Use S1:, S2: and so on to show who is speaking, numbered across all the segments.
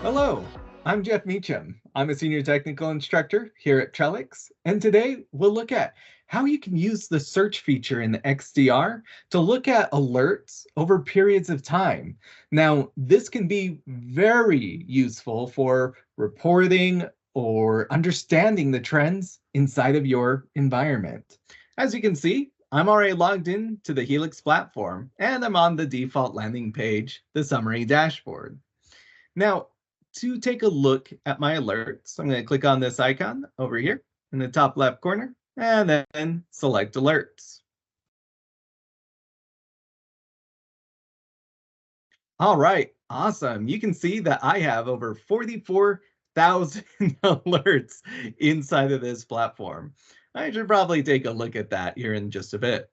S1: Hello, I'm Jeff Meacham. I'm a senior technical instructor here at Trellix, and today we'll look at how you can use the search feature in the XDR to look at alerts over periods of time. Now, this can be very useful for reporting or understanding the trends inside of your environment. As you can see, I'm already logged in to the Helix platform, and I'm on the default landing page, the summary dashboard. Now, to take a look at my alerts, I'm going to click on this icon over here in the top left corner and then select alerts. All right, awesome. You can see that I have over 44,000 alerts inside of this platform. I should probably take a look at that here in just a bit.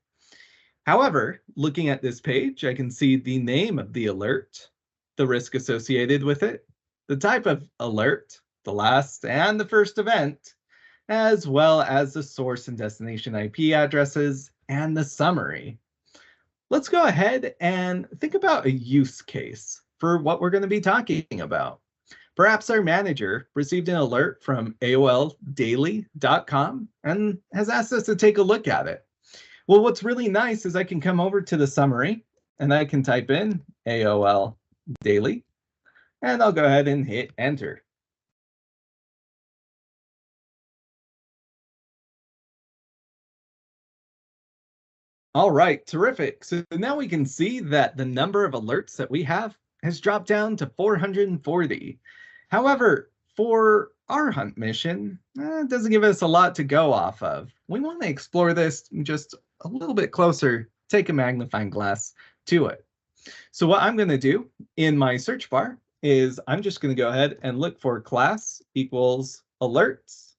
S1: However, looking at this page, I can see the name of the alert, the risk associated with it, the type of alert, the last and the first event, as well as the source and destination IP addresses and the summary. Let's go ahead and think about a use case for what we're going to be talking about. Perhaps our manager received an alert from AOLdaily.com and has asked us to take a look at it. Well, what's really nice is I can come over to the summary and I can type in AOL Daily, and I'll go ahead and hit enter. All right, terrific. So now we can see that the number of alerts that we have has dropped down to 440. However, for our hunt mission, it doesn't give us a lot to go off of. We want to explore this just a little bit closer, take a magnifying glass to it. So what I'm going to do in my search bar is I'm just going to go ahead and look for class equals alerts.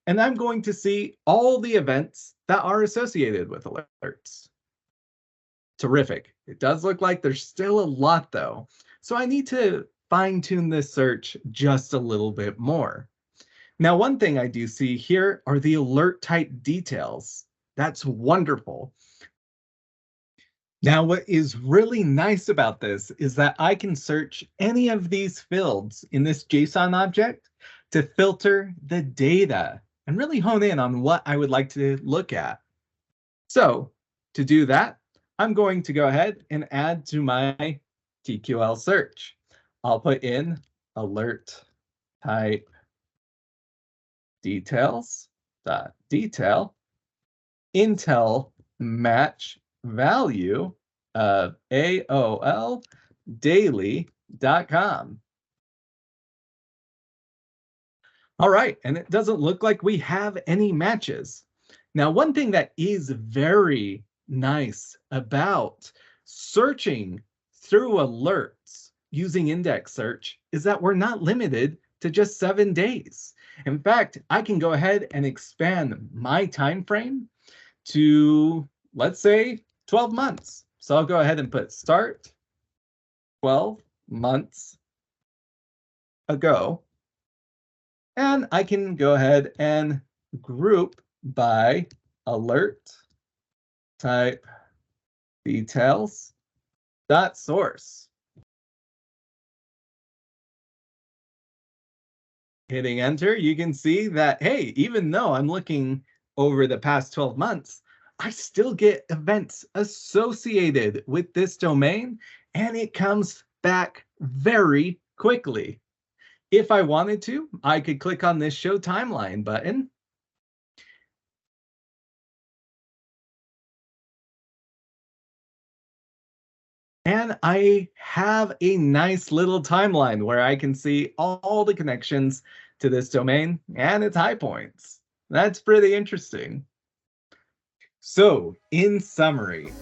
S1: And I'm going to see all the events that are associated with alerts. Terrific. It does look like there's still a lot though. So I need to fine tune this search just a little bit more. Now, one thing I do see here are the alert type details. That's wonderful. Now, what is really nice about this is that I can search any of these fields in this JSON object to filter the data and really hone in on what I would like to look at. So to do that, I'm going to go ahead and add to my TQL search. I'll put in alert type details.detail intel match value of AOLdaily.com. All right, and it doesn't look like we have any matches. Now, one thing that is very nice about searching through alerts using index search is that we're not limited to just 7 days. In fact, I can go ahead and expand my time frame to, let's say, 12 months. So I'll go ahead and put start 12 months ago. And I can go ahead and group by alert type details dot source. Hitting enter, you can see that, hey, even though I'm looking over the past 12 months, I still get events associated with this domain, and it comes back very quickly. If I wanted to, I could click on this Show Timeline button. And I have a nice little timeline where I can see all the connections to this domain and its high points. That's pretty interesting. So, in summary,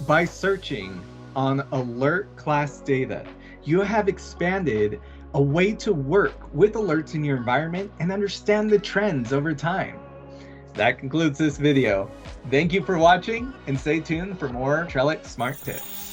S1: by searching on alert class data, you have expanded a way to work with alerts in your environment and understand the trends over time. That concludes this video. Thank you for watching and stay tuned for more Trellix Smart Tips.